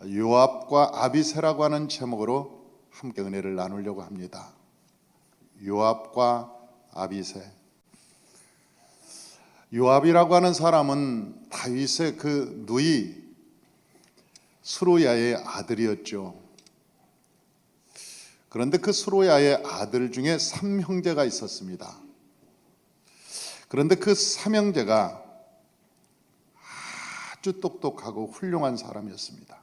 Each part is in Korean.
요압과 아비새라고 하는 제목으로 함께 은혜를 나누려고 합니다. 요압과 아비새. 요압이라고 하는 사람은 다윗의 그 누이 스루야의 아들이었죠. 그런데 그 스루야의 아들 중에 삼형제가 있었습니다. 그런데 그 삼형제가 아주 똑똑하고 훌륭한 사람이었습니다.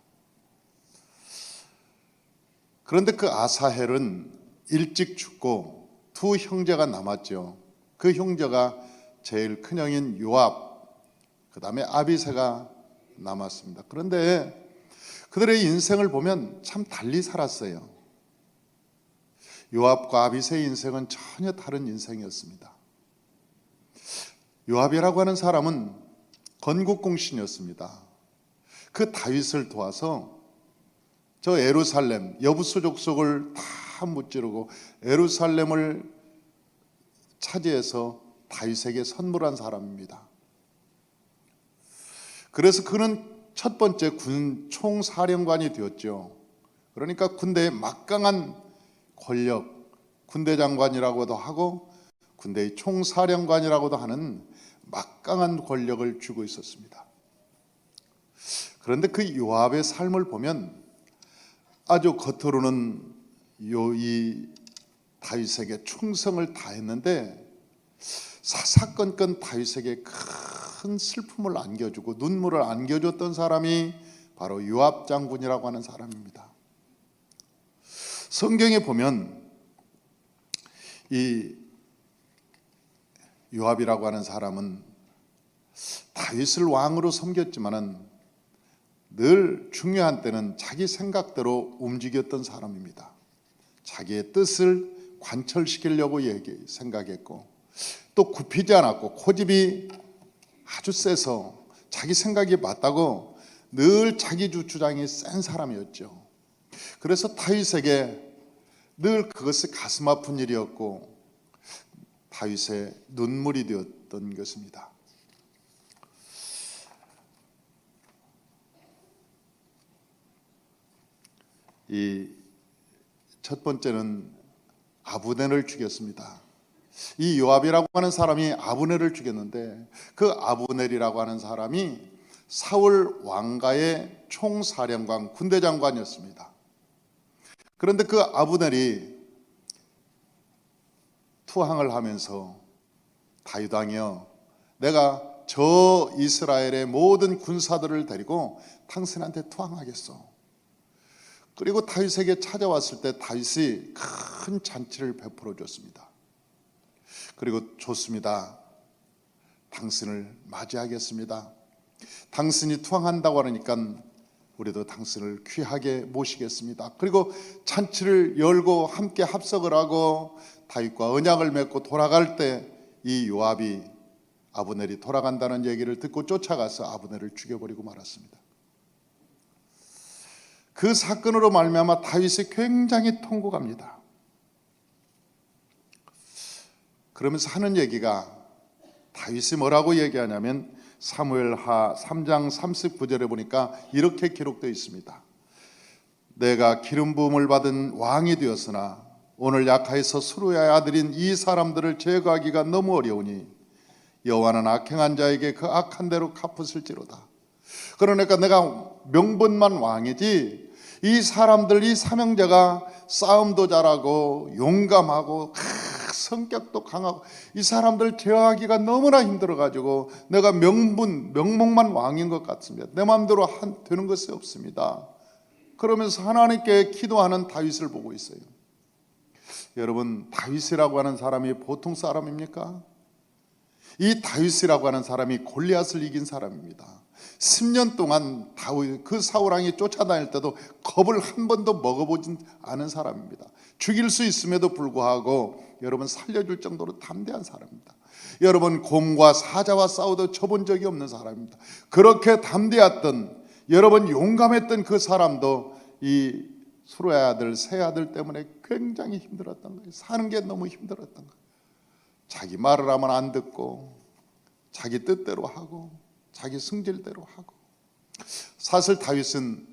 그런데 그 아사헬은 일찍 죽고 두 형제가 남았죠. 그 형제가 제일 큰 형인 요압, 그 다음에 아비새가 남았습니다. 그런데 그들의 인생을 보면 참 달리 살았어요. 요압과 아비새의 인생은 전혀 다른 인생이었습니다. 요압이라고 하는 사람은 건국공신이었습니다. 그 다윗을 도와서 저 예루살렘, 여부수 족속을 다 무찌르고 예루살렘을 차지해서 다윗에게 선물한 사람입니다. 그래서 그는 첫 번째 군 총사령관이 되었죠. 그러니까 군대의 막강한 권력, 군대 장관이라고도 하고 군대의 총사령관이라고도 하는 막강한 권력을 쥐고 있었습니다. 그런데 그 요압의 삶을 보면 아주 겉으로는 이 다윗에게 충성을 다했는데 사사건건 다윗에게 큰 슬픔을 안겨주고 눈물을 안겨줬던 사람이 바로 요압 장군이라고 하는 사람입니다. 성경에 보면 이 요압이라고 하는 사람은 다윗을 왕으로 섬겼지만은 늘 중요한 때는 자기 생각대로 움직였던 사람입니다. 자기의 뜻을 관철시키려고 생각했고 또 굽히지 않았고 고집이 아주 세서 자기 생각이 맞다고 늘 자기 주장이 센 사람이었죠. 그래서 다윗에게 늘 그것이 가슴 아픈 일이었고 다윗의 눈물이 되었던 것입니다. 이 첫 번째는 아브넬을 죽였습니다. 이 요압이라고 하는 사람이 아브넬을 죽였는데 그 아브넬이라고 하는 사람이 사울 왕가의 총사령관, 군대 장관이었습니다. 그런데 그 아브넬이 투항을 하면서 다윗 왕이여, 내가 저 이스라엘의 모든 군사들을 데리고 당신한테 투항하겠소. 그리고 다윗에게 찾아왔을 때 다윗이 큰 잔치를 베풀어 줬습니다. 그리고 좋습니다. 당신을 맞이하겠습니다. 당신이 투항한다고 하니까 우리도 당신을 귀하게 모시겠습니다. 그리고 잔치를 열고 함께 합석을 하고 다윗과 언약을 맺고 돌아갈 때 이 요압이 아브넬이 돌아간다는 얘기를 듣고 쫓아가서 아브넬을 죽여버리고 말았습니다. 그 사건으로 말미암아 다윗이 굉장히 통곡합니다. 그러면서 하는 얘기가, 다윗이 뭐라고 얘기하냐면 사무엘하 3장 39절에 보니까 이렇게 기록되어 있습니다. 내가 기름 부음을 받은 왕이 되었으나 오늘 약하여서 스루야의 아들인 이 사람들을 제거하기가 너무 어려우니 여호와는 악행한 자에게 그 악한 대로 갚으실지로다. 그러니까 내가 명분만 왕이지 이 사람들, 이 삼형제가 싸움도 잘하고 용감하고 성격도 강하고 이 사람들 제어하기가 너무나 힘들어가지고 내가 명목만 왕인 것 같습니다. 내 마음대로 되는 것이 없습니다. 그러면서 하나님께 기도하는 다윗을 보고 있어요. 여러분, 다윗이라고 하는 사람이 보통 사람입니까? 이 다윗이라고 하는 사람이 골리앗을 이긴 사람입니다. 10년 동안 다윗 그 사울왕이 쫓아다닐 때도 겁을 한 번도 먹어보진 않은 사람입니다. 죽일 수 있음에도 불구하고 여러분 살려줄 정도로 담대한 사람입니다. 여러분 곰과 사자와 싸워도 져본 적이 없는 사람입니다. 그렇게 담대했던, 여러분 용감했던 그 사람도 이 스루야 아들, 세 아들 때문에 굉장히 힘들었던 거예요. 사는 게 너무 힘들었던 거예요. 자기 말을 하면 안 듣고 자기 뜻대로 하고 자기 승질대로 하고. 사실 다윗은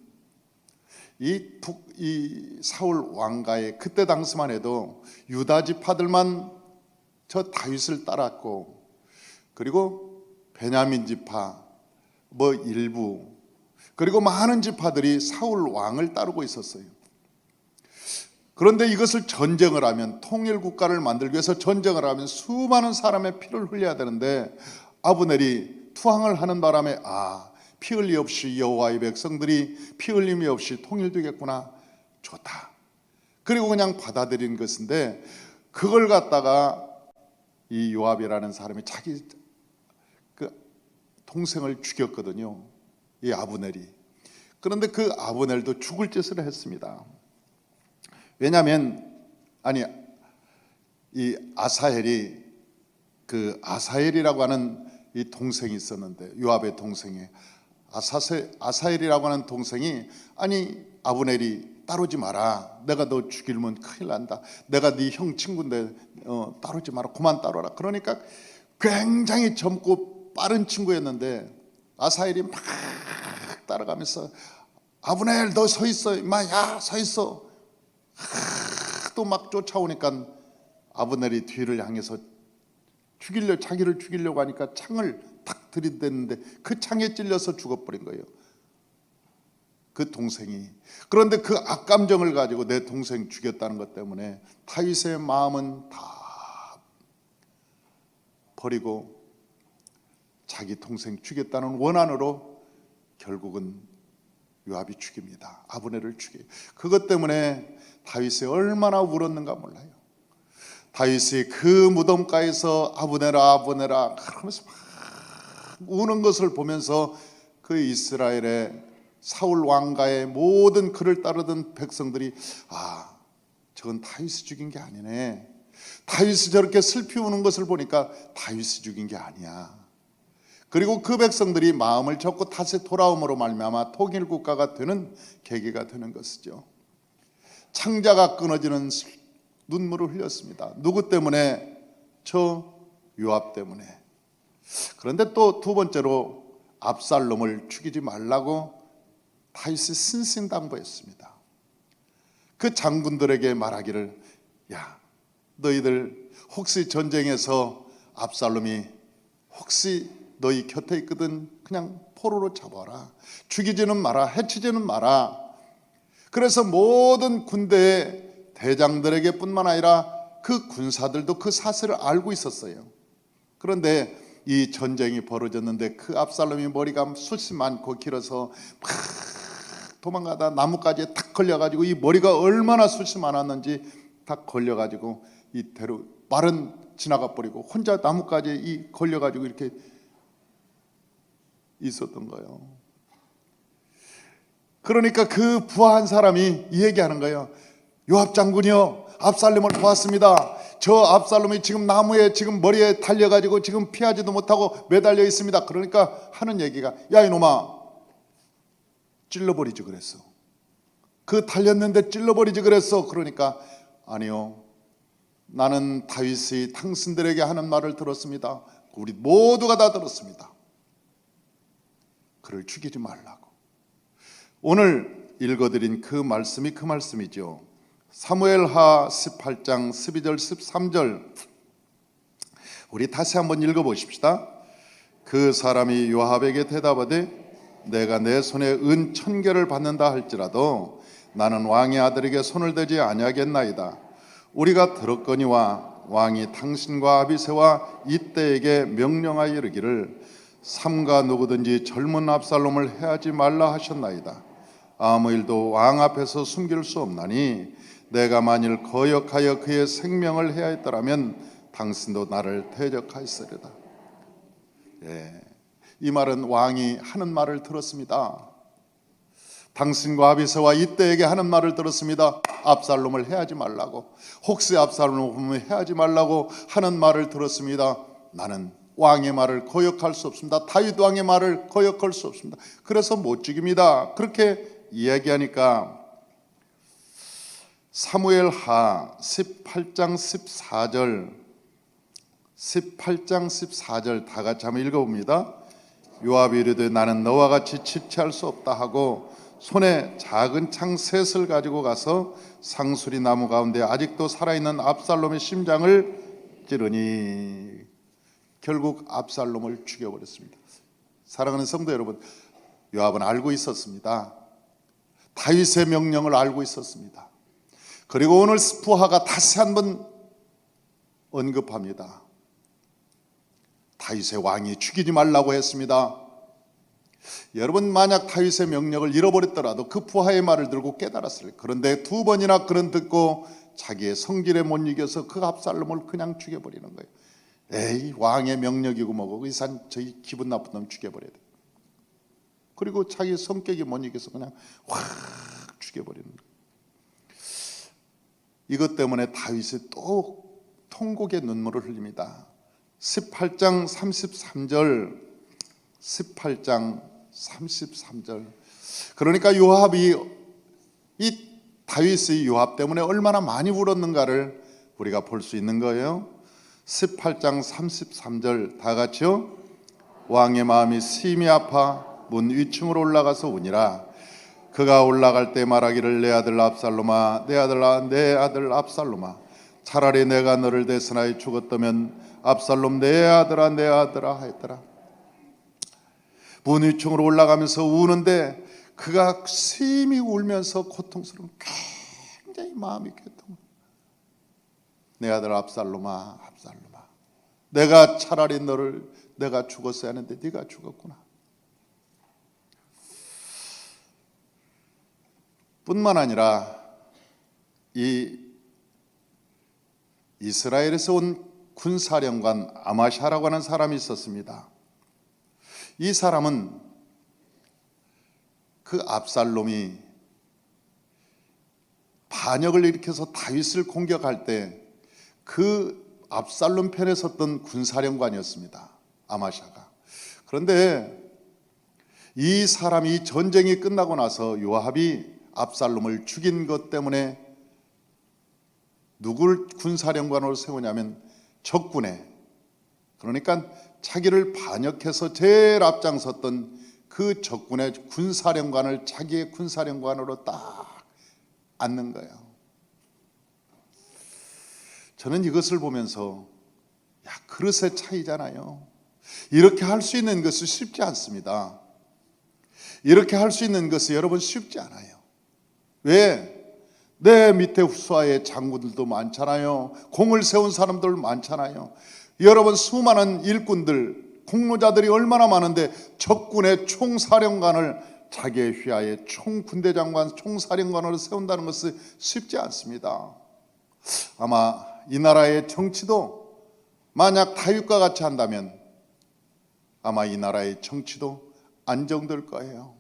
이 사울 왕가의 그때 당시만 해도 유다 지파들만 저 다윗을 따랐고, 그리고 베냐민 지파 뭐 일부, 그리고 많은 지파들이 사울 왕을 따르고 있었어요. 그런데 이것을 전쟁을 하면, 통일 국가를 만들기 위해서 전쟁을 하면 수많은 사람의 피를 흘려야 되는데, 아브넬이 투항을 하는 바람에 피 흘림 없이 여호와의 백성들이 피 흘림이 없이 통일되겠구나, 좋다, 그리고 그냥 받아들인 것인데, 그걸 갖다가 이 요압이라는 사람이 자기 그 동생을 죽였거든요, 이 아브넬이. 그런데 그 아브넬도 죽을 짓을 했습니다. 왜냐하면 이 아사헬이, 그 아사헬이라고 하는 이 동생이 있었는데, 요압의 동생이 아사헬이라고 하는 동생이, 아브넬이 따르지 마라, 내가 너 죽이면 큰일 난다, 내가 네 형 친구인데 따르지 마라, 그만 따르라. 그러니까 굉장히 젊고 빠른 친구였는데, 아사헬이 막 따라가면서 아브넬 너 서 있어, 임마, 야 서 있어, 또 막 쫓아오니까 아브넬이 뒤를 향해서 자기를 죽이려고 하니까 창을 탁 들이댔는데 그 창에 찔려서 죽어버린 거예요, 그 동생이. 그런데 그 악감정을 가지고 내 동생 죽였다는 것 때문에 다윗의 마음은 다 버리고 자기 동생 죽였다는 원한으로 결국은 요압이 죽입니다. 아브넬을 죽여요. 그것 때문에 다윗이 얼마나 울었는가 몰라요. 다윗이 그 무덤가에서 아브넬아 아브넬아 그러면서 막 우는 것을 보면서 그 이스라엘의 사울 왕가의 모든 그를 따르던 백성들이 저건 다윗이 죽인 게 아니네, 다윗이 저렇게 슬피 우는 것을 보니까 다윗이 죽인 게 아니야. 그리고 그 백성들이 마음을 접고 다시 돌아옴으로 말미암아 통일 국가가 되는 계기가 되는 것이죠. 창자가 끊어지는 눈물을 흘렸습니다. 누구 때문에? 저 요압 때문에. 그런데 또 두 번째로 압살롬을 죽이지 말라고 다윗이 신신당부했습니다. 그 장군들에게 말하기를, 야, 너희들 혹시 전쟁에서 압살롬이 혹시 너희 곁에 있거든 그냥 포로로 잡아라, 죽이지는 마라, 해치지는 마라. 그래서 모든 군대의 대장들에게 뿐만 아니라 그 군사들도 그 사실을 알고 있었어요. 그런데 이 전쟁이 벌어졌는데 그 압살롬이 머리가 숱이 많고 길어서 막 도망가다 나뭇가지에 탁 걸려가지고, 이 머리가 얼마나 숱이 많았는지 탁 걸려가지고 이대로 말은 지나가 버리고 혼자 나뭇가지에 이 걸려가지고 이렇게 있었던 거예요. 그러니까 그 부하한 사람이 이 얘기하는 거예요. 요압 장군이요, 압살롬을 보았습니다. 저 압살롬이 지금 나무에 지금 머리에 달려가지고 지금 피하지도 못하고 매달려 있습니다. 그러니까 하는 얘기가, 야 이놈아, 찔러버리지 그랬어. 그 달렸는데 찔러버리지 그랬어. 그러니까 아니요, 나는 다윗이 당신들에게 하는 말을 들었습니다. 우리 모두가 다 들었습니다. 그를 죽이지 말라고. 오늘 읽어드린 그 말씀이 그 말씀이죠. 사무엘하 18장 12절 13절 우리 다시 한번 읽어보십시다. 그 사람이 요압에게 대답하되 내가 내 손에 은 1000개를 받는다 할지라도 나는 왕의 아들에게 손을 대지 아니하겠나이다. 우리가 들었거니와 왕이 당신과 아비새와 이때에게 명령하여 이르기를 삼가 누구든지 젊은 압살롬을 해하지 말라 하셨나이다. 아무 일도 왕 앞에서 숨길 수 없나니 내가 만일 거역하여 그의 생명을 해하였더라면 당신도 나를 대적하였으리다. 이 말은 왕이 하는 말을 들었습니다. 당신과 아비새와 이때에게 하는 말을 들었습니다. 압살롬을 해하지 말라고, 혹시 압살롬을 해하지 말라고 하는 말을 들었습니다. 나는 왕의 말을 거역할 수 없습니다. 다윗 왕의 말을 거역할 수 없습니다. 그래서 못 죽입니다. 그렇게 이야기하니까 사무엘하 18장 14절 다 같이 한번 읽어봅니다. 요압이 이르되 나는 너와 같이 지체할 수 없다 하고 손에 작은 창 셋을 가지고 가서 상수리 나무 가운데 아직도 살아있는 압살롬의 심장을 찌르니 결국 압살롬을 죽여버렸습니다. 사랑하는 성도 여러분, 요압은 알고 있었습니다. 다윗의 명령을 알고 있었습니다. 그리고 오늘 부하가 다시 한번 언급합니다. 다윗의 왕이 죽이지 말라고 했습니다. 여러분, 만약 다윗의 명령을 잃어버렸더라도 그 부하의 말을 들고 깨달았을. 그런데 두 번이나 그런 듣고 자기의 성질에 못 이겨서 그 압살롬을 그냥 죽여버리는 거예요. 에이, 왕의 명령이고 뭐고 이산 저희 기분 나쁜 놈 죽여버려야 돼. 그리고 자기 성격이 못 이겨서 그냥 확 죽여버리는 거예요. 이것 때문에 다윗이 또 통곡의 눈물을 흘립니다. 18장 33절. 그러니까 요압이, 이 다윗의 요압 때문에 얼마나 많이 울었는가를 우리가 볼 수 있는 거예요. 18장 33절 다 같이요. 왕의 마음이 심히 아파 문 위층으로 올라가서 우니라. 그가 올라갈 때 말하기를 내 아들 압살롬아, 내 아들 압살롬아, 차라리 내가 너를 대신하여 죽었다면 압살롬 내 아들아 하였더라. 문 위층으로 올라가면서 우는데 그가 심히 울면서 고통스러운, 굉장히 마음이 고통. 내 아들 압살롬아, 내가 차라리 내가 죽었어야 하는데 네가 죽었구나. 뿐만 아니라 이 이스라엘에서 온 군사령관 아마샤라고 하는 사람이 있었습니다. 이 사람은 그 압살롬이 반역을 일으켜서 다윗을 공격할 때 그 압살롬 편에 섰던 군사령관이었습니다. 아마샤가. 그런데 이 사람이 전쟁이 끝나고 나서 요압이 압살롬을 죽인 것 때문에 누굴 군사령관으로 세우냐면 적군에, 그러니까 자기를 반역해서 제일 앞장섰던 그 적군의 군사령관을 자기의 군사령관으로 딱 앉는 거예요. 저는 이것을 보면서 그릇의 차이잖아요. 이렇게 할 수 있는 것은 쉽지 않습니다. 이렇게 할 수 있는 것은 여러분 쉽지 않아요. 왜? 내 밑에 후수아의 장군들도 많잖아요. 공을 세운 사람들 많잖아요. 여러분, 수많은 일꾼들, 공로자들이 얼마나 많은데 적군의 총사령관을 자기의 휘하에 총군대장관, 총사령관으로 세운다는 것은 쉽지 않습니다. 아마 이 나라의 정치도 만약 다윗과 같이 한다면 아마 이 나라의 정치도 안정될 거예요.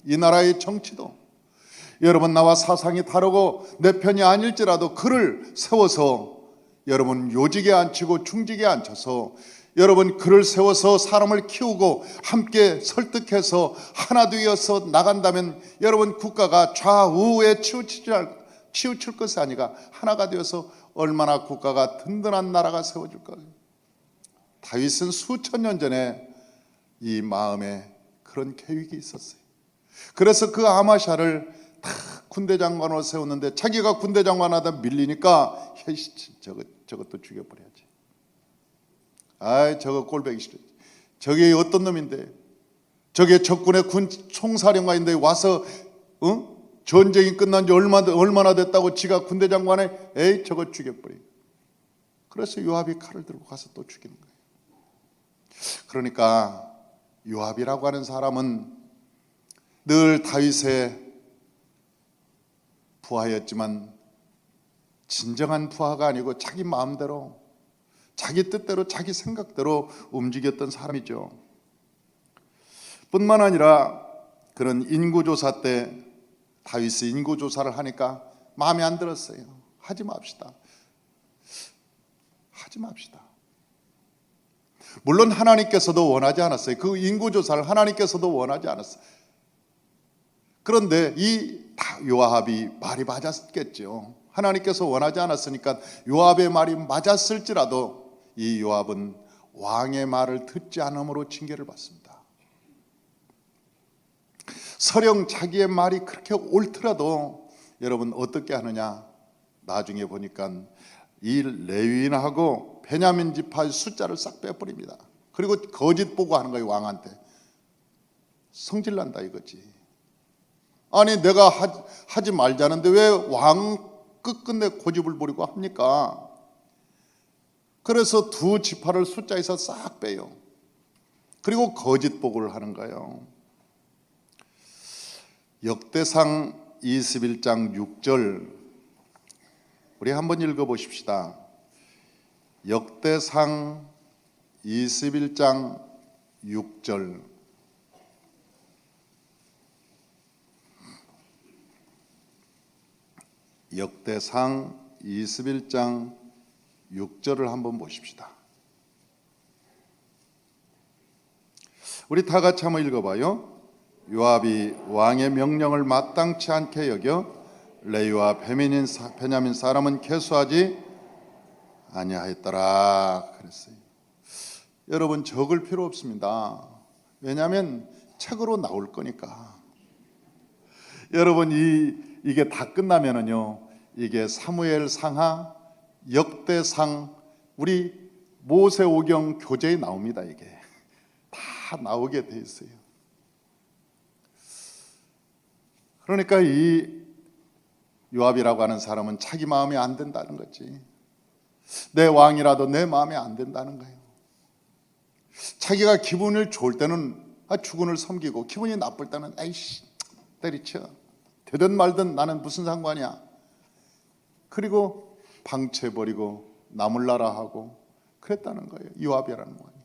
이 나라의 정치도, 여러분 나와 사상이 다르고 내 편이 아닐지라도 그를 세워서 여러분 요직에 앉히고 중직에 앉혀서 여러분 그를 세워서 사람을 키우고 함께 설득해서 하나 되어서 나간다면 여러분 국가가 좌우에 치우칠 것이 아니라 하나가 되어서 얼마나 국가가 든든한 나라가 세워질 거예요. 다윗은 수천 년 전에 이 마음에 그런 계획이 있었어요. 그래서 그 아마샤를 다 군대장관으로 세웠는데 자기가 군대장관하다 밀리니까 저것도 죽여버려야지. 아이, 저거 꼴보기 싫어. 저게 어떤 놈인데, 저게 적군의 군 총사령관인데 와서 전쟁이 끝난 지 얼마나 됐다고 지가 군대장관에, 에이, 저거 죽여버려. 그래서 요압이 칼을 들고 가서 또 죽이는 거예요. 그러니까 요압이라고 하는 사람은 늘 다윗의 부하였지만 진정한 부하가 아니고 자기 마음대로, 자기 뜻대로, 자기 생각대로 움직였던 사람이죠. 뿐만 아니라 그런 인구조사 때 다윗이 인구조사를 하니까 마음에 안 들었어요. 하지 맙시다. 물론 하나님께서도 원하지 않았어요. 그 인구조사를 하나님께서도 원하지 않았어요. 그런데 이 요압이 말이 맞았겠죠. 하나님께서 원하지 않았으니까 요압의 말이 맞았을지라도 이 요압은 왕의 말을 듣지 않음으로 징계를 받습니다. 설령 자기의 말이 그렇게 옳더라도 여러분 어떻게 하느냐? 나중에 보니까 이 레위인하고 베냐민 지파의 숫자를 싹 빼버립니다. 그리고 거짓 보고하는 거예요. 왕한테. 성질난다 이거지. 아니 내가 하지 말자는데 왜 왕 끝끝내 고집을 부리고 합니까? 그래서 두 지파를 숫자에서 싹 빼요. 그리고 거짓 보고를 하는 거예요. 역대상 21장 6절 우리 한번 읽어보십시다. 역대상 21장 6절 역대상 21장 6절을 한번 보십시다. 우리 다 같이 한번 읽어봐요. 요압이 왕의 명령을 마땅치 않게 여겨 레위와 베냐민 사람은 계수하지 아니하였더라 그랬어요. 여러분 적을 필요 없습니다. 왜냐하면 책으로 나올 거니까. 여러분 이게 다 끝나면은요, 이게 사무엘 상하, 역대상, 우리 모세오경 교재에 나옵니다. 이게 다 나오게 돼 있어요. 그러니까 이 요압이라고 하는 사람은 자기 마음에 안 든다는 거지. 내 왕이라도 내 마음에 안 든다는 거예요. 자기가 기분을 좋을 때는 주군을 섬기고 기분이 나쁠 때는 아이씨 때리쳐. 되든 말든 나는 무슨 상관이야. 그리고 방치해버리고 나몰라라 하고 그랬다는 거예요. 요압이라는 왕이.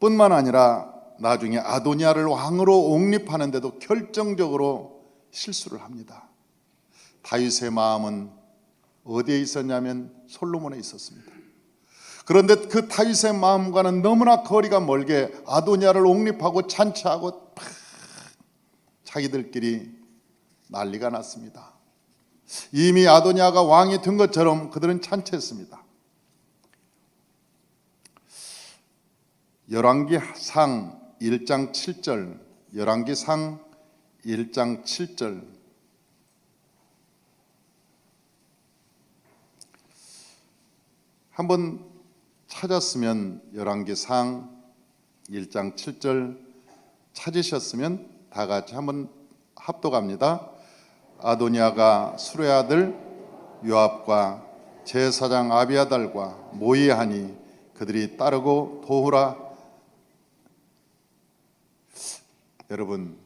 뿐만 아니라 나중에 아도니아를 왕으로 옹립하는데도 결정적으로 실수를 합니다. 다윗의 마음은 어디에 있었냐면 솔로몬에 있었습니다. 그런데 그 다윗의 마음과는 너무나 거리가 멀게 아도니아를 옹립하고 잔치하고 자기들끼리 난리가 났습니다. 이미 아도니아가 왕이 된 것처럼 그들은 잔치했습니다. 열왕기상 1장 7절 열왕기상 1장 7절 한번 찾았으면 열왕기상 1장 7절 찾으셨으면 다 같이 한번 합독합니다. 아도니아가 수레 아들 요압과 제사장 아비아달과 모의하니 그들이 따르고 도후라. 여러분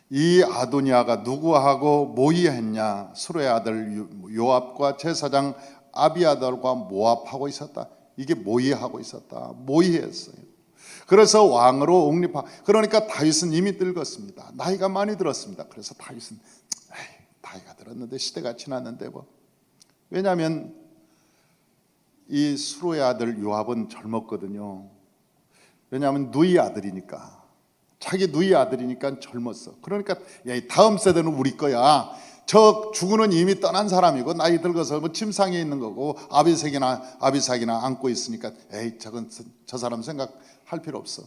이 아도니아가 누구하고 모의했냐? 수레 아들 요압과 제사장 아비아달과 모압하고 있었다. 이게 모의하고 있었다. 모의했어요. 그래서 왕으로 옹립하. 그러니까 다윗은 이미 늙었습니다. 나이가 많이 들었습니다. 그래서 다윗은 나이가 들었는데 시대가 지났는데 뭐. 왜냐하면 이 수로의 아들 요압은 젊었거든요. 왜냐하면 누이 아들이니까. 자기 누이 아들이니까 젊었어. 그러니까 야, 다음 세대는 우리 거야. 저 죽은은 이미 떠난 사람이고 나이 들어서 뭐 침상에 있는 거고 아비삭이나 안고 있으니까 에이 저건 저 사람 생각할 필요 없어.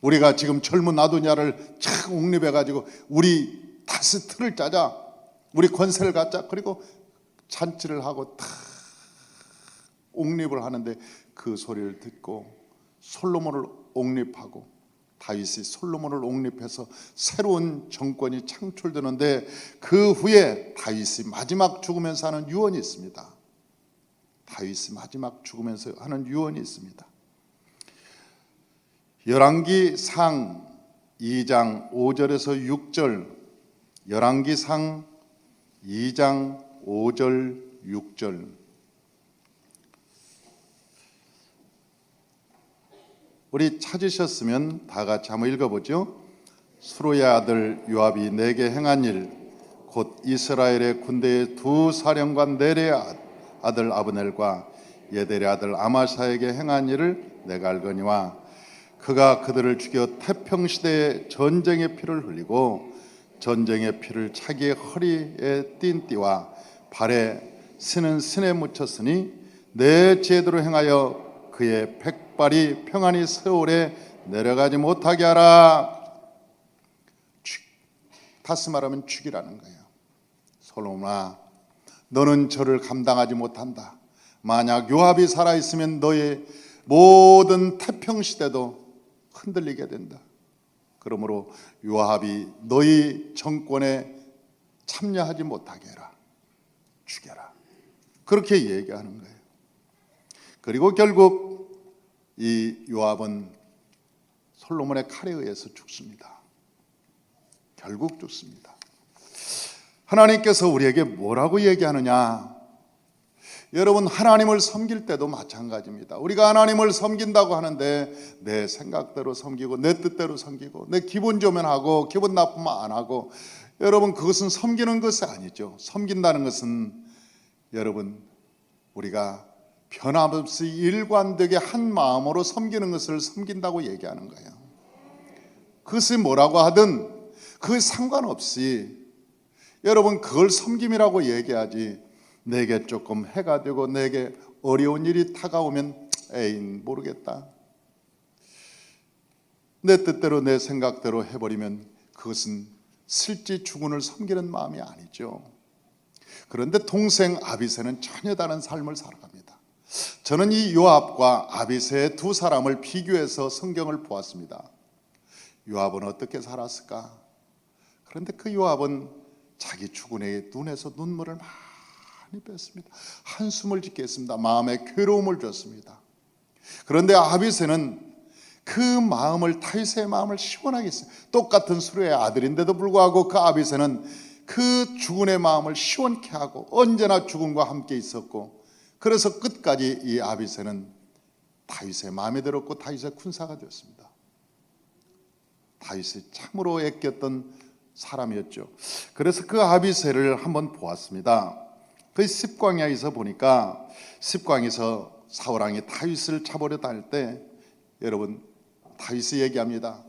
우리가 지금 젊은 아도니아를 착 옹립해가지고 우리 다시 틀을 짜자. 우리 권세를 갖자. 그리고 잔치를 하고 탁 옹립을 하는데 그 소리를 듣고 솔로몬을 옹립하고 다윗이 솔로몬을 옹립해서 새로운 정권이 창출되는데 그 후에 다윗이 마지막 죽으면서 하는 유언이 있습니다. 다윗이 마지막 죽으면서 하는 유언이 있습니다. 열왕기상 2장 5절에서 6절 열왕기상 2장 5절 6절 우리 찾으셨으면 다 같이 한번 읽어보죠. 수로의 아들 요압이 내게 행한 일 곧 이스라엘의 군대의 두 사령관 넬의 아들 아브넬과 예델의 아들 아마사에게 행한 일을 내가 알거니와 그가 그들을 죽여 태평시대에 전쟁의 피를 흘리고 전쟁의 피를 자기의 허리에 띤 띠와 발에 쓰는 신에 묻혔으니 내 제대로 행하여 그의 백발이 평안히 세월에 내려가지 못하게 하라. 다시 말하면 죽이라는 거예요. 솔로몬아, 너는 저를 감당하지 못한다. 만약 요압이 살아있으면 너의 모든 태평시대도 흔들리게 된다. 그러므로 요압이 너희 정권에 참여하지 못하게 해라. 죽여라. 그렇게 얘기하는 거예요. 그리고 결국 이 요압은 솔로몬의 칼에 의해서 죽습니다. 결국 죽습니다. 하나님께서 우리에게 뭐라고 얘기하느냐? 여러분, 하나님을 섬길 때도 마찬가지입니다. 우리가 하나님을 섬긴다고 하는데 내 생각대로 섬기고 내 뜻대로 섬기고 내 기분 좋으면 하고 기분 나쁘면 안 하고, 여러분, 그것은 섬기는 것이 아니죠. 섬긴다는 것은 여러분, 우리가 변함없이 일관되게 한 마음으로 섬기는 것을 섬긴다고 얘기하는 거예요. 그것이 뭐라고 하든 그 상관없이 여러분, 그걸 섬김이라고 얘기하지, 내게 조금 해가 되고 내게 어려운 일이 다가오면 에이 모르겠다, 내 뜻대로 내 생각대로 해버리면 그것은 실제 주군을 섬기는 마음이 아니죠. 그런데 동생 아비새는 전혀 다른 삶을 살아갑니다. 저는 이 요압과 아비새 두 사람을 비교해서 성경을 보았습니다. 요압은 어떻게 살았을까? 그런데 그 요압은 자기 주군의 눈에서 눈물을 많이 뺐습니다. 한숨을 짓게 했습니다. 마음에 괴로움을 줬습니다. 그런데 아비새는 그 마음을, 다윗의 마음을 시원하게 했어요. 똑같은 수레의 아들인데도 불구하고 그 아비새는 그 주군의 마음을 시원케 하고 언제나 주군과 함께 있었고, 그래서 끝까지 이 아비새는 다윗의 마음에 들었고 다윗의 군사가 되었습니다. 다윗이 참으로 애꼈던 사람이었죠. 그래서 그 아비새를 한번 보았습니다. 그 십광야에서 보니까, 십광에서 사울왕이 다윗을 잡으려 할 때 여러분, 다윗이 얘기합니다.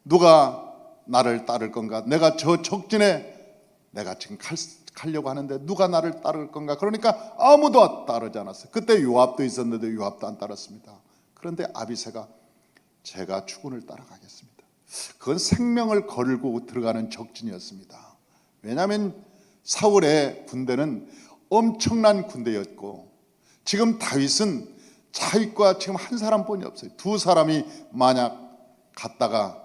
누가 나를 따를 건가? 내가 저 적진에 내가 지금 가려고 하는데 누가 나를 따를 건가? 그러니까 아무도 따르지 않았어요. 그때 요압도 있었는데 요압도 안 따랐습니다. 그런데 아비새가 제가 주군을 따라가겠습니다. 그건 생명을 걸고 들어가는 적진이었습니다. 왜냐하면 사울의 군대는 엄청난 군대였고, 지금 다윗은 자윗과 지금 한 사람뿐이 없어요. 두 사람이 만약 갔다가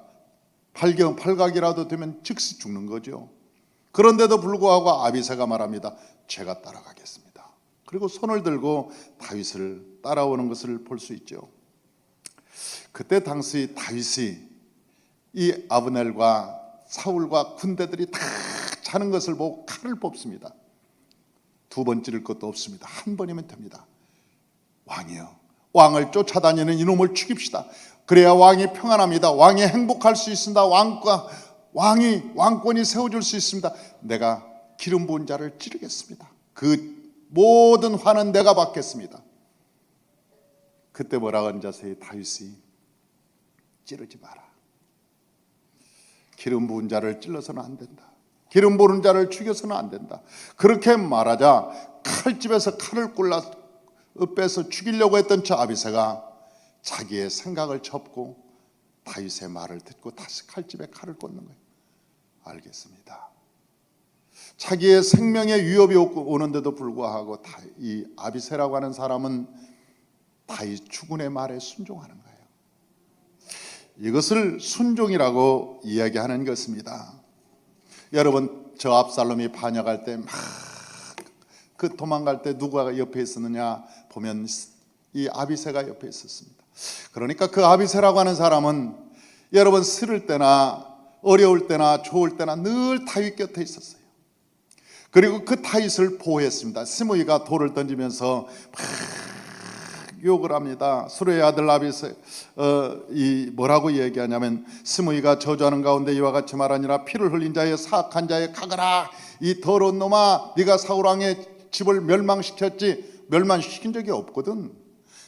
팔각이라도 되면 즉시 죽는 거죠. 그런데도 불구하고 아비새가 말합니다. 제가 따라가겠습니다. 그리고 손을 들고 다윗을 따라오는 것을 볼 수 있죠. 그때 당시 다윗이 이 아브넬과 사울과 군대들이 다 자는 것을 보고 칼을 뽑습니다. 두 번 찌를 것도 없습니다. 한 번이면 됩니다. 왕이요, 왕을 쫓아다니는 이놈을 죽입시다. 그래야 왕이 평안합니다. 왕이 행복할 수 있습니다. 왕권이 세워질 수 있습니다. 내가 기름 부은 자를 찌르겠습니다. 그 모든 화는 내가 받겠습니다. 그때 뭐라고 하는 자세히 다윗이 찌르지 마라. 기름 부은 자를 찔러서는 안 된다. 기름 부은 자를 죽여서는 안 된다. 그렇게 말하자 칼집에서 칼을 빼서 죽이려고 했던 저 아비새가 자기의 생각을 접고 다윗의 말을 듣고 다시 칼집에 칼을 꽂는 거예요. 알겠습니다. 자기의 생명에 위협이 오는데도 불구하고 이 아비새라고 하는 사람은 다윗 주군의 말에 순종하는 거예요. 이것을 순종이라고 이야기하는 것입니다. 여러분, 저 압살롬이 반역할 때 막 그 도망갈 때 누가 옆에 있었느냐 보면 이 아비새가 옆에 있었습니다. 그러니까 그 아비새라고 하는 사람은 여러분, 싫을 때나 어려울 때나 좋을 때나 늘 다윗 곁에 있었어요. 그리고 그 다윗을 보호했습니다. 스므이가 돌을 던지면서 막 욕을 합니다. 수레의 아들 아비새 뭐라고 얘기하냐면, 스므이가 저주하는 가운데 이와 같이 말하니라. 피를 흘린 자의 사악한 자의 가거라. 이 더러운 놈아, 네가 사울왕의 집을 멸망시켰지. 멸망시킨 적이 없거든.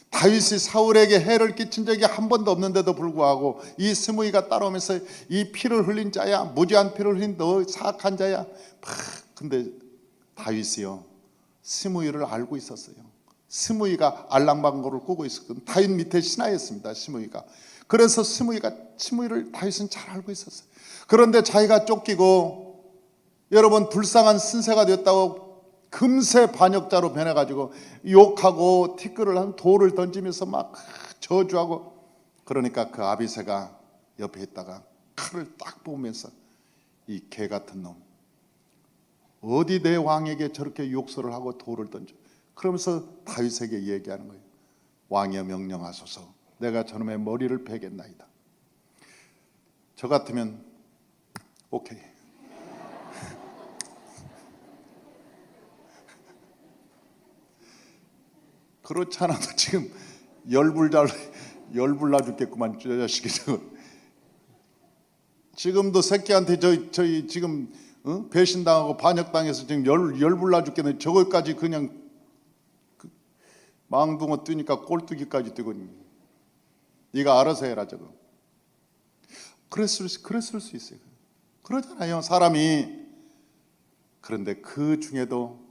다윗이 사울에게 해를 끼친 적이 한 번도 없는데도 불구하고 이 스므이가 따라오면서 이 피를 흘린 자야, 무지한 피를 흘린 너 사악한 자야. 근데 다윗이요, 스므이를 알고 있었어요. 스므이가 알랑방고를 꾸고 있었거든. 다윗 밑에 신하였습니다, 스므이가. 그래서 스므이를 다윗은 잘 알고 있었어요. 그런데 자기가 쫓기고 여러분 불쌍한 신세가 됐다고 금세 반역자로 변해가지고 욕하고 티끌을 한 돌을 던지면서 막 저주하고, 그러니까 그 아비새가 옆에 있다가 칼을 딱 뽑으면서 이 개 같은 놈, 어디 내 왕에게 저렇게 욕설을 하고 돌을 던져. 그러면서 다윗에게 얘기하는 거예요. 왕이여 명령하소서, 내가 저놈의 머리를 베겠나이다. 저 같으면 오케이. 그렇지 않아도 지금 열불나 죽겠구만 저 자식이. 지금도 새끼한테 저희 지금 배신당하고 반역당해서 지금 열불나 죽겠는데 저거까지 그냥 망둥어 뛰니까 꼴뚜기까지 뛰고, 네가 알아서 해라 저거. 그랬을 수 있어요. 그러잖아요 사람이. 그런데 그 중에도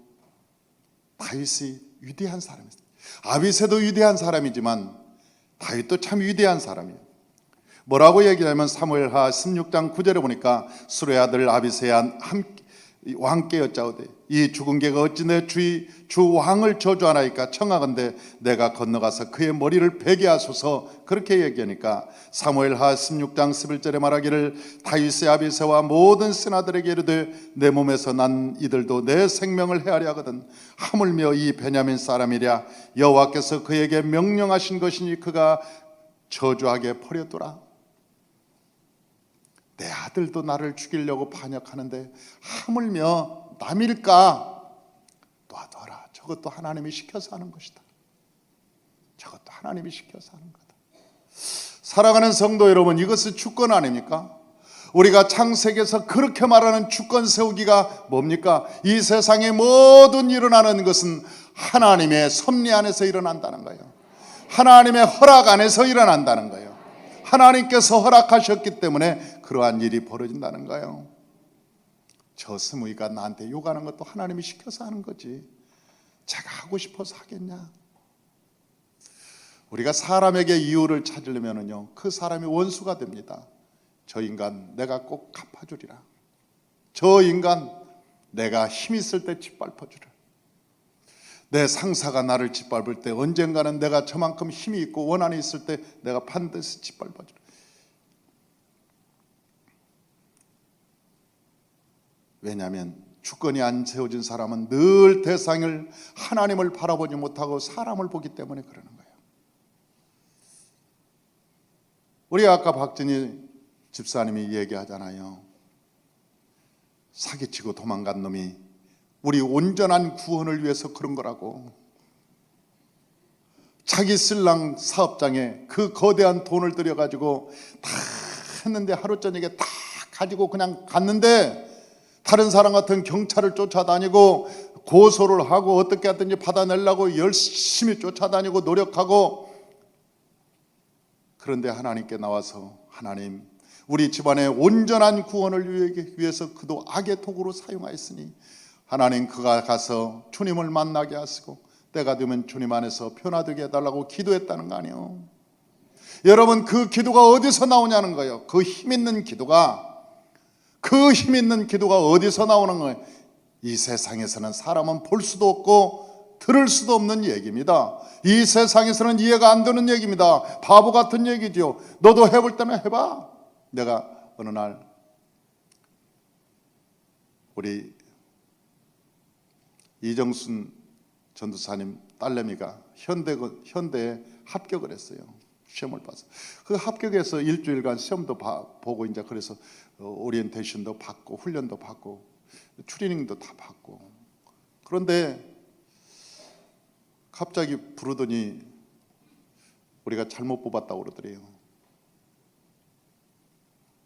다윗이 위대한 사람이었어요. 아비새도 위대한 사람이지만 다윗도 참 위대한 사람이에요. 뭐라고 얘기하냐면 사무엘하 16장 9절에 보니까 수레 아들 아비새야 왕께 여짜오되 이 죽은 개가 어찌 내 주 왕을 저주하나이까 청하건대 내가 건너가서 그의 머리를 베게 하소서. 그렇게 얘기하니까 사무엘하 16장 11절에 말하기를 다윗의 아비새와 모든 신하들에게 이르되 내 몸에서 난 이들도 내 생명을 헤아려 하거든 하물며 이 베냐민 사람이랴 여호와께서 그에게 명령하신 것이니 그가 저주하게 버렸더라. 내 아들도 나를 죽이려고 반역하는데 하물며 남일까? 놔둬라. 저것도 하나님이 시켜서 하는 것이다. 저것도 하나님이 시켜서 하는 거다. 사랑하는 성도 여러분, 이것은 주권 아닙니까? 우리가 창세기에서 그렇게 말하는 주권 세우기가 뭡니까? 이 세상에 모든 일어나는 것은 하나님의 섭리 안에서 일어난다는 거예요. 하나님의 허락 안에서 일어난다는 거예요. 하나님께서 허락하셨기 때문에 그러한 일이 벌어진다는 거예요. 저 스무이가 나한테 욕하는 것도 하나님이 시켜서 하는 거지 제가 하고 싶어서 하겠냐? 우리가 사람에게 이유를 찾으려면요 그 사람이 원수가 됩니다. 저 인간 내가 꼭 갚아주리라. 저 인간 내가 힘 있을 때 짓밟아주리라. 내 상사가 나를 짓밟을 때 언젠가는 내가 저만큼 힘이 있고 원한이 있을 때 내가 반드시 짓밟아주라. 왜냐하면 주권이 안 세워진 사람은 늘 대상을 하나님을 바라보지 못하고 사람을 보기 때문에 그러는 거예요. 우리 아까 박진희 집사님이 얘기하잖아요. 사기치고 도망간 놈이 우리 온전한 구원을 위해서 그런 거라고. 자기 신랑 사업장에 그 거대한 돈을 들여가지고 다 했는데 하루 저녁에 다 가지고 그냥 갔는데 다른 사람 같은 경찰을 쫓아다니고 고소를 하고 어떻게 하든지 받아내려고 열심히 쫓아다니고 노력하고, 그런데 하나님께 나와서 하나님 우리 집안의 온전한 구원을 위해서 그도 악의 도구로 사용하였으니 하나님 그가 가서 주님을 만나게 하시고 때가 되면 주님 안에서 변화되게 해달라고 기도했다는 거 아니에요. 여러분 그 기도가 어디서 나오냐는 거예요. 그 힘 있는 기도가 어디서 나오는 거예요. 이 세상에서는 사람은 볼 수도 없고 들을 수도 없는 얘기입니다. 이 세상에서는 이해가 안 되는 얘기입니다. 바보 같은 얘기죠. 너도 해볼 때는 해봐. 내가 어느 날 우리 이정순 전도사님 딸내미가 현대에 합격을 했어요. 시험을 봐서 그 합격해서 일주일간 시험도 보고 이제 그래서 오리엔테이션도 받고 훈련도 받고 추리닝도 다 받고, 그런데 갑자기 부르더니 우리가 잘못 뽑았다고 그러더래요.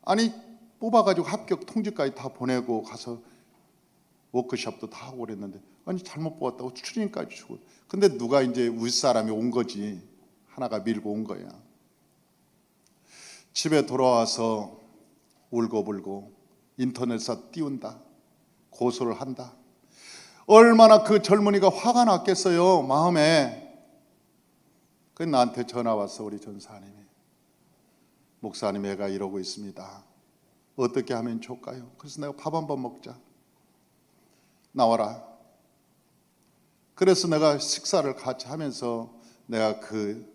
아니 뽑아가지고 합격 통지까지 다 보내고 가서 워크숍도 다 하고 그랬는데 아니 잘못 뽑았다고 추리닝까지 주고, 근데 누가 이제 윗사람이 온 거지. 하나가 밀고 온 거야. 집에 돌아와서 울고불고 인터넷에 띄운다. 고소를 한다. 얼마나 그 젊은이가 화가 났겠어요 마음에. 그 나한테 전화 왔어. 우리 전사님이 목사님 애가 이러고 있습니다. 어떻게 하면 좋을까요? 그래서 내가 밥 한번 먹자. 나와라. 그래서 내가 식사를 같이 하면서 내가 그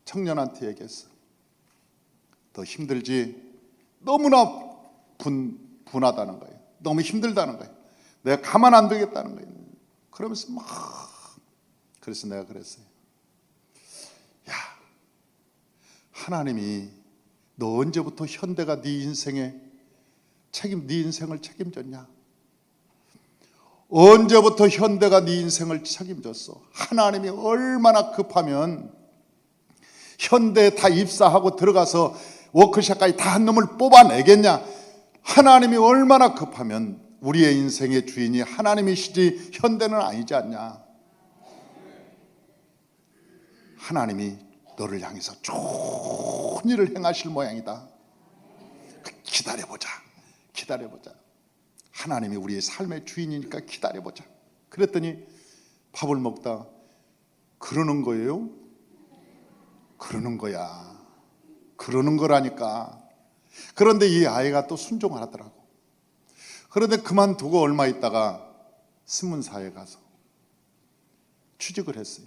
청년한테 얘기했어. 더 힘들지? 너무나 분하다는 거예요. 너무 힘들다는 거예요. 내가 가만 안 두겠다는 거예요. 그러면서 그래서 내가 그랬어요. 야, 하나님이 너 언제부터 현대가 네 인생에 네 인생을 책임졌냐? 언제부터 현대가 네 인생을 책임졌어? 하나님이 얼마나 급하면 현대에 다 입사하고 들어가서 워크숍까지 다 한 놈을 뽑아내겠냐? 하나님이 얼마나 급하면 우리의 인생의 주인이 하나님이시지 현대는 아니지 않냐? 하나님이 너를 향해서 좋은 일을 행하실 모양이다. 기다려보자. 하나님이 우리의 삶의 주인이니까 기다려보자. 그랬더니 밥을 먹다 그러는 거예요? 그러는 거야. 그러는 거라니까. 그런데 이 아이가 또 순종을 하더라고. 그런데 그만두고 얼마 있다가 신문사에 가서 취직을 했어요.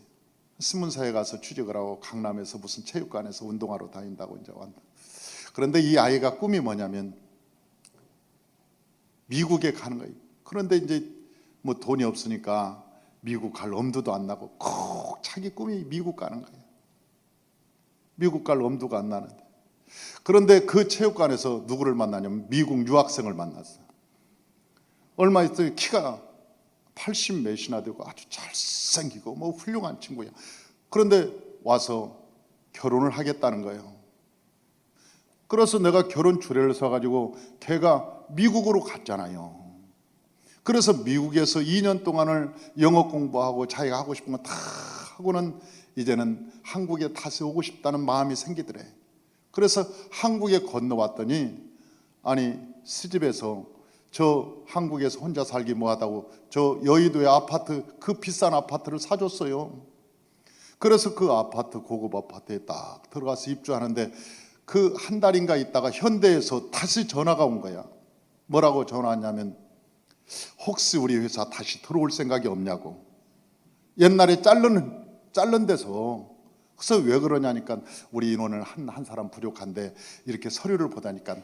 신문사에 가서 취직을 하고 강남에서 무슨 체육관에서 운동하러 다닌다고 이제 왔다. 그런데 이 아이가 꿈이 뭐냐면 미국에 가는 거예요. 그런데 이제 뭐 돈이 없으니까 미국 갈 엄두도 안 나고 꼭 자기 꿈이 미국 가는 거예요. 미국 갈 엄두가 안 나는데. 그런데 그 체육관에서 누구를 만나냐면 미국 유학생을 만났어요. 얼마 있더니 키가 80 몇이나 되고 아주 잘생기고 뭐 훌륭한 친구야. 그런데 와서 결혼을 하겠다는 거예요. 그래서 내가 결혼 주례를 서가지고 걔가 미국으로 갔잖아요. 그래서 미국에서 2년 동안을 영어 공부하고 자기가 하고 싶은 거 다 하고는 이제는 한국에 다시 오고 싶다는 마음이 생기더래. 그래서 한국에 건너왔더니 아니 시집에서 저 한국에서 혼자 살기 뭐하다고 저 여의도의 아파트 그 비싼 아파트를 사줬어요. 그래서 그 아파트 고급 아파트에 딱 들어가서 입주하는데 그 한 달인가 있다가 현대에서 다시 전화가 온 거야. 뭐라고 전화 왔냐면 혹시 우리 회사 다시 들어올 생각이 없냐고. 옛날에 자른 데서. 그래서 왜 그러냐니까 우리 인원을 한 사람 부족한데 이렇게 서류를 보다니까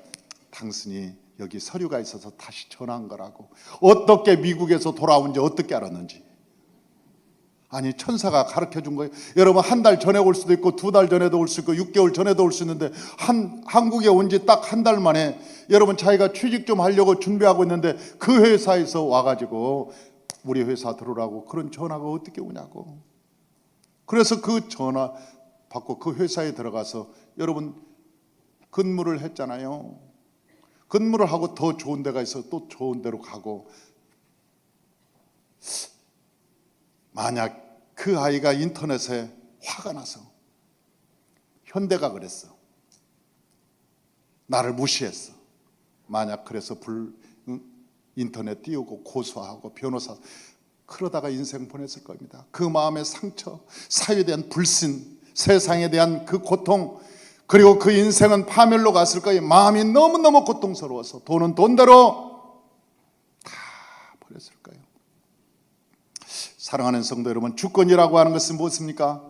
당신이 여기 서류가 있어서 다시 전화한 거라고. 어떻게 미국에서 돌아온지 어떻게 알았는지. 아니 천사가 가르쳐 준 거예요. 여러분 한 달 전에 올 수도 있고 2달 전에도 올 수 있고 6개월 전에도 올 수 있는데 한국에 온 지 딱 한 달 만에 여러분 자기가 취직 좀 하려고 준비하고 있는데 그 회사에서 와가지고 우리 회사 들어오라고 그런 전화가 어떻게 오냐고. 그래서 그 전화 받고 그 회사에 들어가서 여러분 근무를 했잖아요. 근무를 하고 더 좋은 데가 있어 또 좋은 데로 가고. 만약 그 아이가 인터넷에 화가 나서 현대가 그랬어. 나를 무시했어. 만약 그래서 인터넷 띄우고 고소하고 변호사 그러다가 인생 보냈을 겁니다. 그 마음의 상처, 사회에 대한 불신, 세상에 대한 그 고통, 그리고 그 인생은 파멸로 갔을 거예요. 마음이 너무너무 고통스러워서 돈은 돈대로 다 버렸을 거예요. 사랑하는 성도 여러분, 주권이라고 하는 것은 무엇입니까?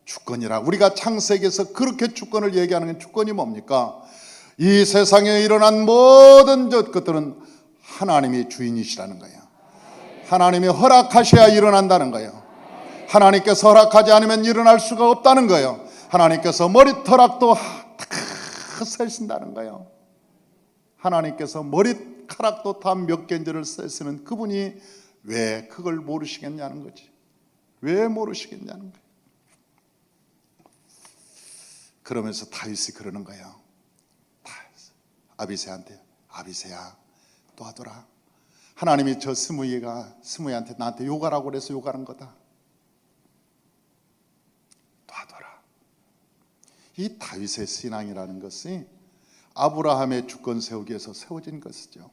주권이라. 우리가 창세기에서 그렇게 주권을 얘기하는 주권이 뭡니까? 이 세상에 일어난 모든 것들은 하나님이 주인이시라는 거예요. 하나님이 허락하셔야 일어난다는 거예요. 하나님께서 허락하지 않으면 일어날 수가 없다는 거예요. 하나님께서 머리털락도 다 세신다는 거예요. 하나님께서 머리카락도 다 몇 개인지를 세시는 그분이 왜 그걸 모르시겠냐는 거지. 왜 모르시겠냐는 거예요. 그러면서 다윗이 그러는 거예요. 아비새한테 아비새야 놔둬라. 하나님이 저 스무이한테 나한테 욕하라고 그래서 욕하는 거다. 놔둬라. 이 다윗의 신앙이라는 것이 아브라함의 주권 세우기 위해서 세워진 것이죠.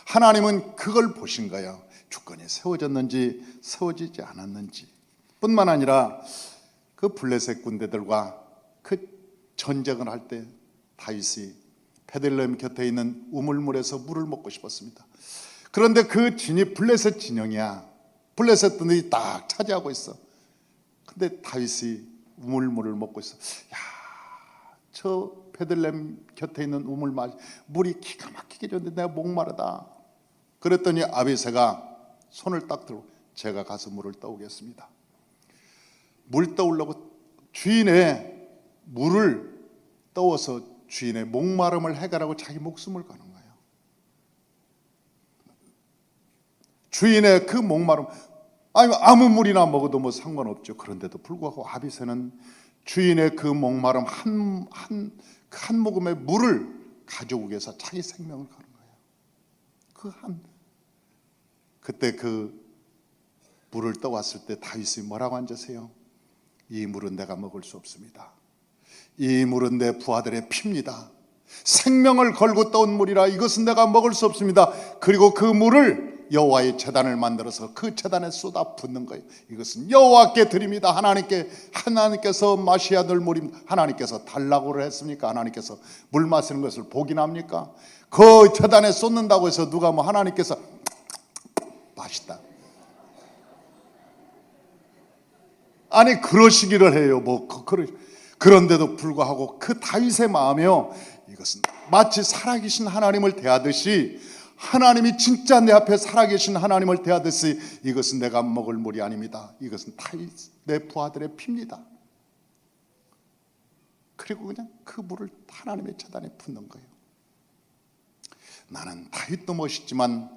하나님은 그걸 보신 거예요. 주권이 세워졌는지 세워지지 않았는지. 뿐만 아니라 그 블레셋 군대들과 그 전쟁을 할 때 다윗이 베들레헴 곁에 있는 우물물에서 물을 먹고 싶었습니다. 그런데 그 진이 블레셋 진영이야. 블레셋들이 딱 차지하고 있어. 근데 다윗이 우물물을 먹고 있어. 야, 저 베들레헴 곁에 있는 우물 물이 기가 막히게 줬는데 내가 목마르다. 그랬더니 아비새가 손을 딱 들고 제가 가서 물을 떠오겠습니다. 물 떠오려고 주인의 물을 떠워서 주인의 목마름을 해결하고 자기 목숨을 거는 거예요. 주인의 그 목마름, 아니 아무 물이나 먹어도 뭐 상관없죠. 그런데도 불구하고 아비새는 주인의 그 목마름 한 모금의 물을 가져오기 위해서 자기 생명을 거는 거예요. 그때 그 물을 떠왔을 때 다윗이 뭐라고 앉으세요? 이 물은 내가 먹을 수 없습니다. 이 물은 내 부하들의 피입니다. 생명을 걸고 떠온 물이라 이것은 내가 먹을 수 없습니다. 그리고 그 물을 여호와의 제단을 만들어서 그 제단에 쏟아 붓는 거예요. 이것은 여호와께 드립니다. 하나님께서 마셔야 될 물입니다. 하나님께서 달라고 했습니까? 하나님께서 물 마시는 것을 복인합니까? 그 제단에 쏟는다고 해서 누가 뭐 하나님께서 맛있다, 아니 그러시기를 해요. 그런데도 불구하고 그 다윗의 마음이요, 이것은 마치 살아계신 하나님을 대하듯이, 하나님이 진짜 내 앞에 살아계신 하나님을 대하듯이, 이것은 내가 먹을 물이 아닙니다. 이것은 다윗 내 부하들의 피입니다. 그리고 그냥 그 물을 하나님의 제단에 붓는 거예요. 나는 다윗도 멋있지만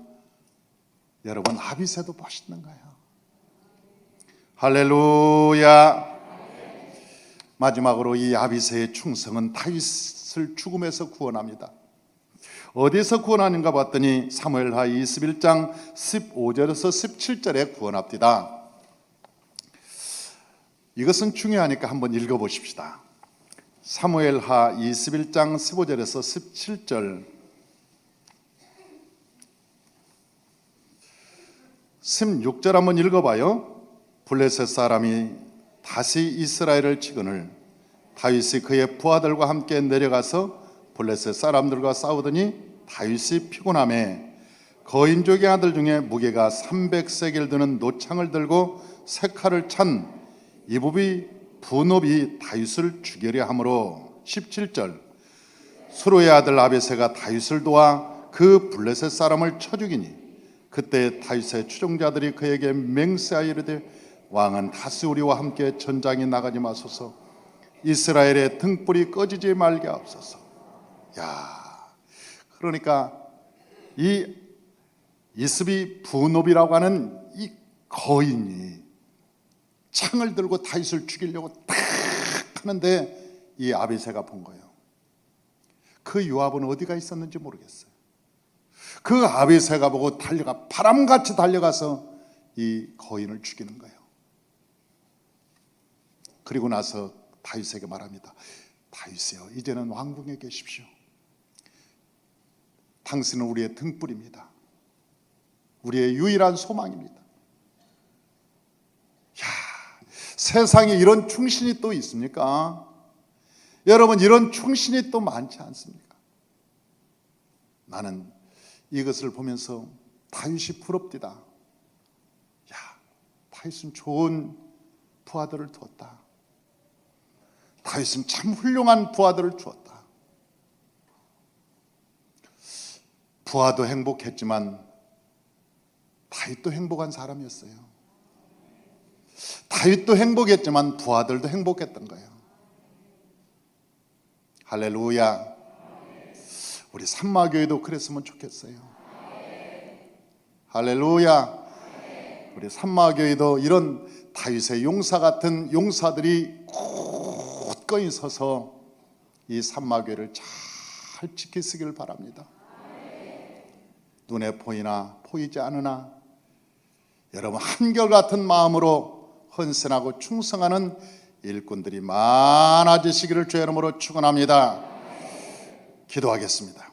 여러분 아비새도 멋있는 거예요. 할렐루야. 마지막으로 이 아비새의 충성은 다윗을 죽음에서 구원합니다. 어디서 구원하는가 봤더니 사무엘하 21장 15절에서 17절에 구원합니다. 이것은 중요하니까 한번 읽어보십시다. 사무엘하 21장 15절에서 17절, 16절 한번 읽어봐요. 블레셋 사람이 다시 이스라엘을 치거늘 다윗이 그의 부하들과 함께 내려가서 블레셋 사람들과 싸우더니 다윗이 피곤함에 거인족의 아들 중에 무게가 300세겔 드는 노창을 들고 세 칼을 찬 이부비 분업이 다윗을 죽이려 하므로 17절 수루의 아들 아비새가 다윗을 도와 그 블레셋 사람을 쳐 죽이니 그때 다윗의 추종자들이 그에게 맹세하여 이르되 왕은 다시 우리와 함께 전장에 나가지 마소서. 이스라엘의 등불이 꺼지지 말게 하옵소서. 야, 그러니까 이 이스비 분업이라고 하는 이 거인이 창을 들고 다윗을 죽이려고 딱 하는데 이 아비새가 본 거예요. 그 요압은 어디가 있었는지 모르겠어요. 그 아비새가 보고 바람같이 달려가서 이 거인을 죽이는 거예요. 그리고 나서 다윗에게 말합니다. 다윗이여, 이제는 왕궁에 계십시오. 당신은 우리의 등불입니다. 우리의 유일한 소망입니다. 야, 세상에 이런 충신이 또 있습니까? 여러분, 이런 충신이 또 많지 않습니까? 나는 이것을 보면서 다윗이 부럽디다. 야, 다윗은 좋은 부하들을 두었다. 다윗은 참 훌륭한 부하들을 주었다. 부하도 행복했지만 다윗도 행복한 사람이었어요. 다윗도 행복했지만 부하들도 행복했던 거예요. 할렐루야. 우리 산마교회도 그랬으면 좋겠어요. 할렐루야. 우리 산마교회도 이런 다윗의 용사 같은 용사들이 굳건히 서서 이 산마교회를 잘 지키시길 바랍니다. 눈에 보이나 보이지 않으나 여러분 한결같은 마음으로 헌신하고 충성하는 일꾼들이 많아지시기를 주의 이름으로 축원합니다. 기도하겠습니다.